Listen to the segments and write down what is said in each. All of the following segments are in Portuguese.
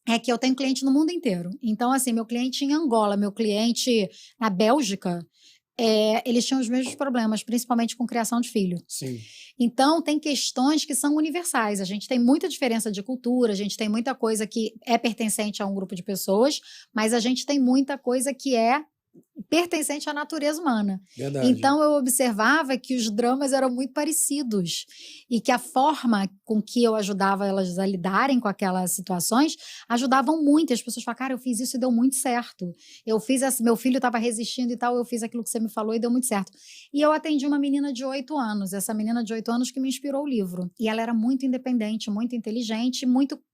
é que eu tenho cliente no mundo inteiro. Então, assim, meu cliente em Angola, meu cliente na Bélgica, eles tinham os mesmos problemas, principalmente com criação de filho. Sim. Então, tem questões que são universais. A gente tem muita diferença de cultura, a gente tem muita coisa que é pertencente a um grupo de pessoas, mas a gente tem muita coisa que é pertencente à natureza humana. Verdade. Então, eu observava que os dramas eram muito parecidos e que a forma com que eu ajudava elas a lidarem com aquelas situações ajudavam muito. As pessoas falavam, cara, eu fiz isso e deu muito certo. Eu fiz meu filho estava resistindo e tal, eu fiz aquilo que você me falou e deu muito certo. E eu atendi uma menina de 8 anos, essa menina de 8 anos que me inspirou o livro. E ela era muito independente, muito inteligente,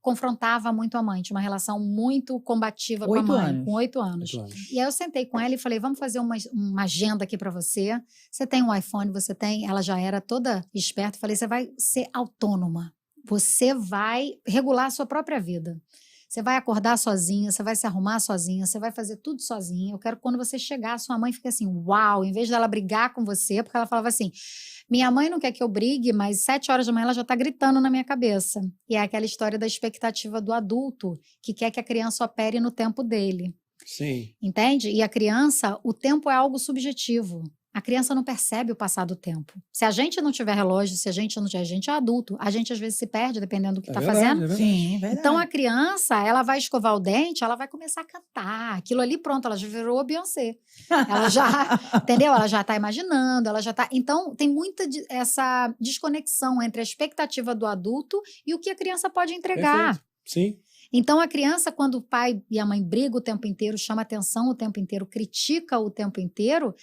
confrontava muito a mãe, tinha uma relação muito combativa com a mãe, com 8 anos. 8 anos. E aí eu sentei com ela e falei, vamos fazer uma agenda aqui para você. Você tem um iPhone, você tem... Ela já era toda esperta. Falei, você vai ser autônoma. Você vai regular a sua própria vida. Você vai acordar sozinha, você vai se arrumar sozinha, você vai fazer tudo sozinha. Eu quero que quando você chegar, sua mãe fique assim, uau, em vez dela brigar com você, porque ela falava assim, minha mãe não quer que eu brigue, mas 7 horas da manhã ela já tá gritando na minha cabeça. E é aquela história da expectativa do adulto, que quer que a criança opere no tempo dele. Sim. Entende? E a criança, o tempo é algo subjetivo. A criança não percebe o passar do tempo. Se a gente não tiver relógio, se a gente não tiver, a gente é adulto. A gente às vezes se perde dependendo do que está fazendo. Sim, é verdade. Então a criança, ela vai escovar o dente, ela vai começar a cantar. Aquilo ali, pronto, ela já virou a Beyoncé. Ela já, entendeu? Ela já está imaginando, ela já está... Então tem muita essa desconexão entre a expectativa do adulto e o que a criança pode entregar. Perfeito. Sim. Então, a criança, quando o pai e a mãe brigam o tempo inteiro, chama atenção o tempo inteiro, critica o tempo inteiro,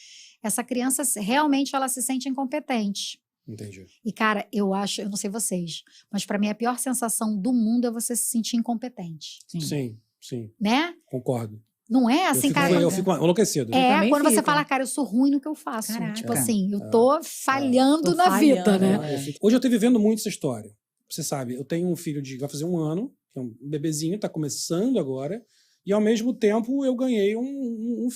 essa criança realmente ela se sente incompetente. Entendi. E, cara, eu não sei vocês, mas para mim a pior sensação do mundo é você se sentir incompetente. Sim, sim. Né? Concordo. Não é assim, cara? Eu fico enlouquecido. Quando você fala, cara, eu sou ruim no que eu faço. Caraca. Tipo assim, eu tô falhando na vida, né? Hoje eu tô vivendo muito essa história. Você sabe, eu tenho um filho vai fazer 1 ano, que é um bebezinho, tá começando agora, e ao mesmo tempo eu ganhei um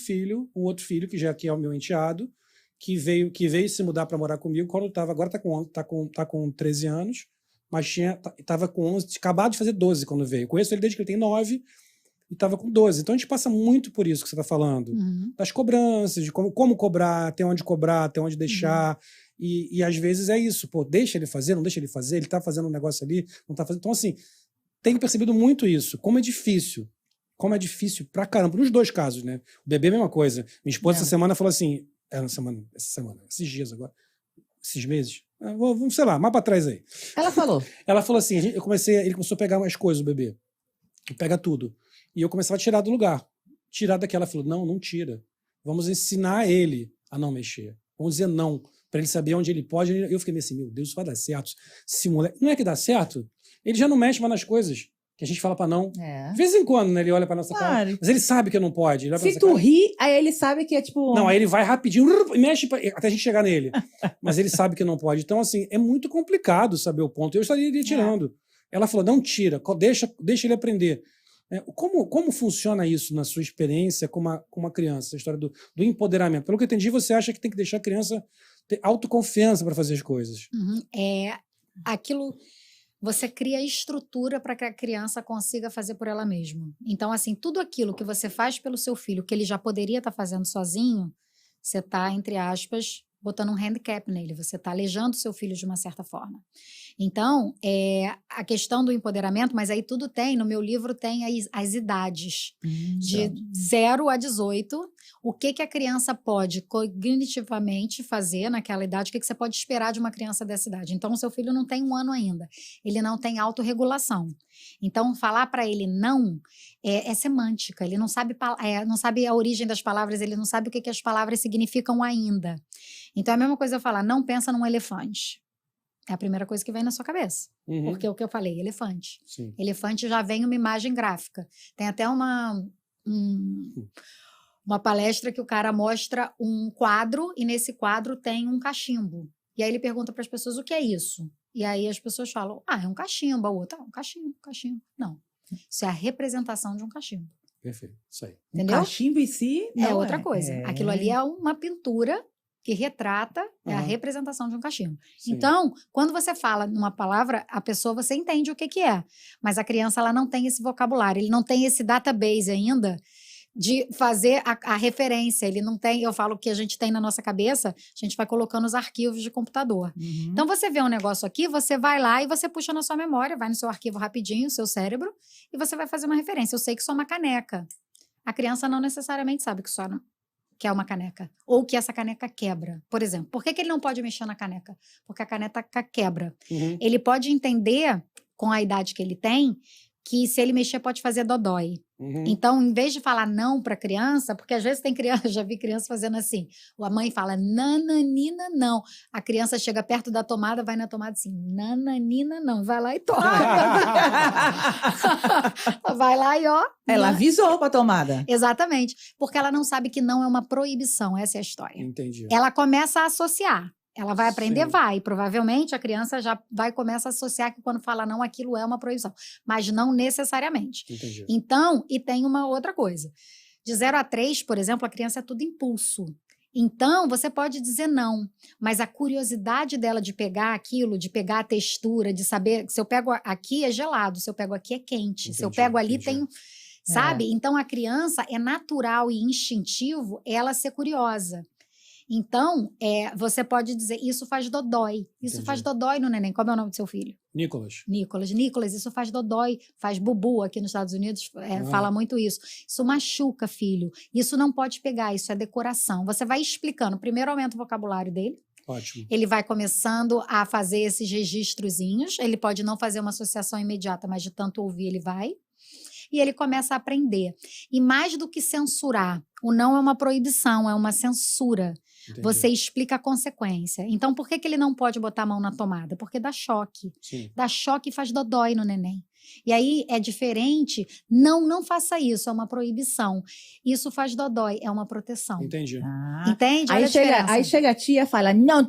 outro filho, que já aqui é o meu enteado, que veio se mudar para morar comigo quando agora tá com 13 anos, mas tava com 11, acabado de fazer 12 quando veio. Eu conheço ele desde que ele tem 9 e tava com 12. Então a gente passa muito por isso que você tá falando, das cobranças, de como cobrar, até onde deixar. E às vezes é isso, pô, deixa ele fazer, não deixa ele fazer, ele tá fazendo um negócio ali, não tá fazendo. Então, assim, tenho percebido muito isso, como é difícil pra caramba, nos 2 casos, né? O bebê é a mesma coisa. Minha esposa essa semana falou assim, esses dias agora, esses meses, vamos, sei lá, mais pra trás aí. Ela falou assim, ele começou a pegar umas coisas, o bebê, pega tudo. E eu começava a tirar do lugar, tirar daquela. Ela falou, não tira. Vamos ensinar ele a não mexer. Vamos dizer não, para ele saber onde ele pode. Eu fiquei meio assim, meu Deus, isso vai dar certo. Esse moleque... Não é que dá certo? Ele já não mexe mais nas coisas que a gente fala para não. De vez em quando, né, ele olha para nossa cara. Mas ele sabe que não pode. Se tu ri, aí ele sabe que é tipo... Não, aí ele vai rapidinho e mexe até a gente chegar nele. Mas ele sabe que não pode. Então, assim, é muito complicado saber o ponto. Eu estaria tirando. Ela falou, não tira, deixa ele aprender. Como funciona isso na sua experiência com uma criança, a história do empoderamento? Pelo que eu entendi, você acha que tem que deixar a criança ter autoconfiança para fazer as coisas. Aquilo, você cria estrutura para que a criança consiga fazer por ela mesma. Então, assim, tudo aquilo que você faz pelo seu filho, que ele já poderia estar fazendo sozinho, você está, entre aspas, botando um handicap nele, você está aleijando seu filho de uma certa forma. Então, a questão do empoderamento, mas aí tudo tem, no meu livro tem as idades, de 0 a 18, o que a criança pode cognitivamente fazer naquela idade, o que você pode esperar de uma criança dessa idade. Então, o seu filho não tem 1 ano ainda, ele não tem autorregulação. Então, falar para ele não é semântica, ele não sabe a origem das palavras, ele não sabe o que as palavras significam ainda. Então, é a mesma coisa eu falar, não pensa num elefante. É a primeira coisa que vem na sua cabeça. Porque o que eu falei, elefante. Sim. Elefante já vem uma imagem gráfica. Tem até uma palestra que o cara mostra um quadro e nesse quadro tem um cachimbo. E aí ele pergunta para as pessoas o que é isso. E aí as pessoas falam, é um cachimbo. A outra, um cachimbo. Não. Isso é a representação de um cachimbo. Perfeito. Isso aí. Entendeu? O cachimbo em si é outra coisa. Aquilo ali é uma pintura que retrata é a Aham. representação de um cachimbo. Sim. Então, quando você fala numa palavra, a pessoa, você entende o que que é. Mas a criança, ela não tem esse vocabulário, ele não tem esse database ainda de fazer a referência. Ele não tem, eu falo que a gente tem na nossa cabeça, a gente vai colocando os arquivos de computador. Uhum. Então, você vê um negócio aqui, você vai lá e você puxa na sua memória, vai no seu arquivo rapidinho, seu cérebro, e você vai fazer uma referência. Eu sei que isso é uma caneca. A criança não necessariamente sabe que isso que é uma caneca. Ou que essa caneca quebra. Por exemplo, por que que ele não pode mexer na caneca? Porque a caneca quebra. Uhum. Ele pode entender, com a idade que ele tem, que se ele mexer pode fazer dodói. Uhum. Então, em vez de falar não para criança, porque às vezes tem criança, já vi criança fazendo assim, a mãe fala nananina não, a criança chega perto da tomada, vai na tomada assim, nananina não, vai lá e toma. Vai lá e ó. Ela avisou pra tomada. Exatamente, porque ela não sabe que não é uma proibição, essa é a história. Entendi. Ela começa a associar. Ela vai aprender? Sim. Vai. Provavelmente a criança já vai começar a associar que quando fala não, aquilo é uma proibição. Mas não necessariamente. Entendi. Então, e tem uma outra coisa. De 0 a 3, por exemplo, a criança é tudo impulso. Então, você pode dizer não, mas a curiosidade dela de pegar aquilo, de pegar a textura, de saber, se eu pego aqui é gelado, se eu pego aqui é quente, se eu Entendi, pego ali entendi. tem... Sabe? Então, a criança é natural e instintivo ela ser curiosa. Então, você pode dizer, isso faz dodói. Isso Entendi. faz dodói no neném. Qual é o nome do seu filho? Nicolas. Nicolas, isso faz dodói, faz bubu. Aqui nos Estados Unidos fala muito isso. Isso machuca, filho. Isso não pode pegar, isso é decoração. Você vai explicando. Primeiro aumenta o vocabulário dele. Ótimo. Ele vai começando a fazer esses registrozinhos. Ele pode não fazer uma associação imediata, mas de tanto ouvir ele vai. E ele começa a aprender. E mais do que censurar, o não é uma proibição, é uma censura. Entendi. Você explica a consequência. Então, por que que ele não pode botar a mão na tomada? Porque dá choque. Sim. Dá choque e faz dodói no neném. E aí é diferente. Não faça isso, é uma proibição. Isso faz dodói, é uma proteção. Entendi. Ah. Entende? Olha Aí a diferença. chega a tia e fala, não,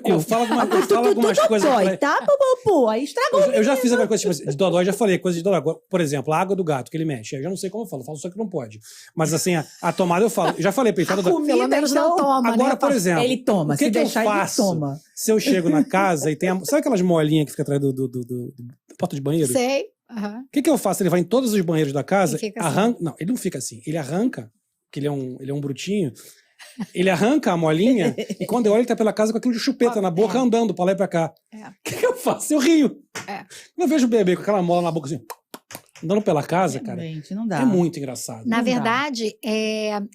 Eu falo algumas coisas. Tá, pô, aí estragou. Eu já fiz alguma coisa tipo, de dodói, já falei coisa de dodói. Por exemplo, a água do gato que ele mexe. Eu já não sei como eu falo só que não pode. Mas assim, a tomada eu falo. Eu já falei pra ele, fala dodói. Pelo menos não toma, Agora, né? por exemplo, Ele toma, o que se que eu deixar faço ele toma. se eu chego na casa e tem sabe aquelas molinhas que fica atrás do porta de banheiro? Sei. Aham. O que que eu faço? Ele vai em todos os banheiros da casa, E fica assim. arranca... Não, ele não fica assim. Ele arranca, porque ele é um brutinho, ele arranca a molinha e quando eu olho ele tá pela casa com aquilo de chupeta na boca, andando pra lá e pra cá. É. O que eu faço? Eu rio. É. Eu vejo o bebê com aquela mola na boca assim, andando pela casa, cara. Realmente, não dá. É muito engraçado. Na Não dá. verdade,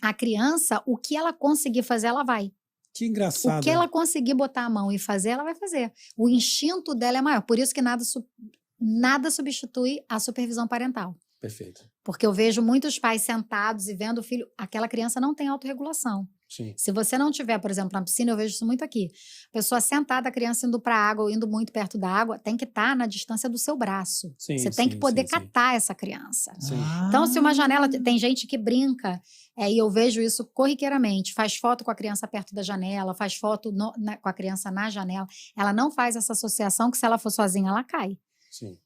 a criança, o que ela conseguir fazer, ela vai. Que engraçado. O que ela conseguir botar a mão e fazer, ela vai fazer. O instinto dela é maior. Por isso que nada substitui a supervisão parental. Perfeito. Porque eu vejo muitos pais sentados e vendo o filho... Aquela criança não tem autorregulação. Sim. Se você não tiver, por exemplo, na piscina, eu vejo isso muito aqui. Pessoa sentada, a criança indo para a água ou indo muito perto da água, tem que estar na distância do seu braço. Sim, Você tem que poder sim. catar essa criança. Sim. Então, se uma janela... Tem gente que brinca, e eu vejo isso corriqueiramente. Faz foto com a criança perto da janela, faz foto com a criança na janela. Ela não faz essa associação que se ela for sozinha, ela cai. Sim.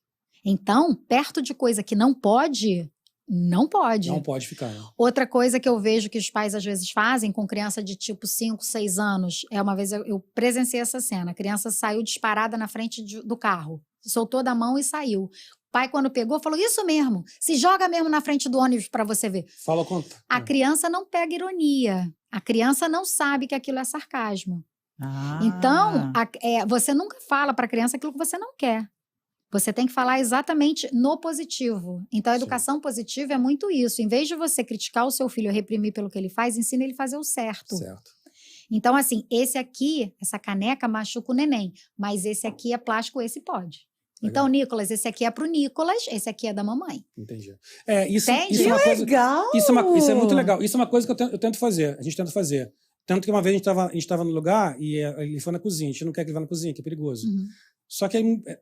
Então, perto de coisa que não pode, não pode. Não pode ficar. Né? Outra coisa que eu vejo que os pais às vezes fazem com criança de tipo 5, 6 anos, uma vez eu presenciei essa cena, a criança saiu disparada na frente do carro, soltou da mão e saiu. O pai, quando pegou, falou, isso mesmo, se joga mesmo na frente do ônibus para você ver. Fala quanto. A criança não pega ironia, a criança não sabe que aquilo é sarcasmo. Então, você nunca fala para a criança aquilo que você não quer. Você tem que falar exatamente no positivo. Então, a educação positiva é muito isso. Em vez de você criticar o seu filho ou reprimir pelo que ele faz, ensina ele a fazer o certo. Certo. Então, assim, esse aqui, essa caneca machuca o neném, mas esse aqui é plástico, esse pode. Então, Nicolas, esse aqui é pro Nicolas, esse aqui é da mamãe. Entendi. Isso Entende? é uma coisa... legal! Isso é muito legal. Isso é uma coisa que eu tento fazer. A gente tenta fazer. Tanto que uma vez a gente estava no lugar e ele foi na cozinha. A gente não quer que ele vá na cozinha, que é perigoso. Uhum. Só que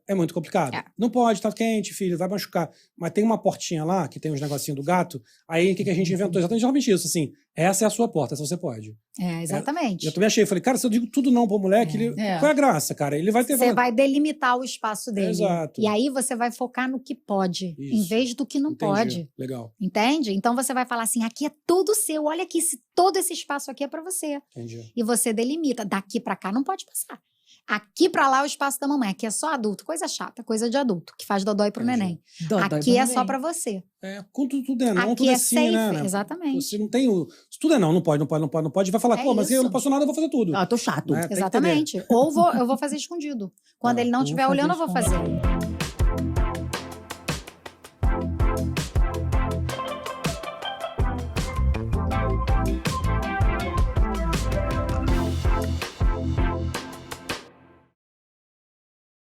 é muito complicado. É. Não pode, tá quente, filho, vai machucar. Mas tem uma portinha lá, que tem uns negocinhos do gato, aí o que a gente inventou? Exatamente isso, assim, essa é a sua porta, essa você pode. Exatamente. Eu também achei, falei, cara, se eu digo tudo não pro moleque, qual é a graça, cara? Ele vai ter... Você vai delimitar o espaço dele. Exato. E aí você vai focar no que pode, Isso. em vez do que não Entendi. pode. Legal. Entende? Então você vai falar assim, aqui é tudo seu, olha aqui, todo esse espaço aqui é pra você. Entendi. E você delimita, daqui pra cá não pode passar. Aqui pra lá é o espaço da mamãe, aqui é só adulto, coisa chata, coisa de adulto, que faz dodói pro Entendi. neném. Dodói Aqui pro é neném. só pra você. Quando tudo é não, Aqui tudo é é sim, safe, né? exatamente. Você não tem o... Se tudo é não pode, vai falar, É pô, mas eu isso. não posso nada, eu vou fazer tudo. Ah, tô chato. Né? Tem que Exatamente. Ou eu vou fazer escondido. Quando ele não estiver olhando, eu vou fazer.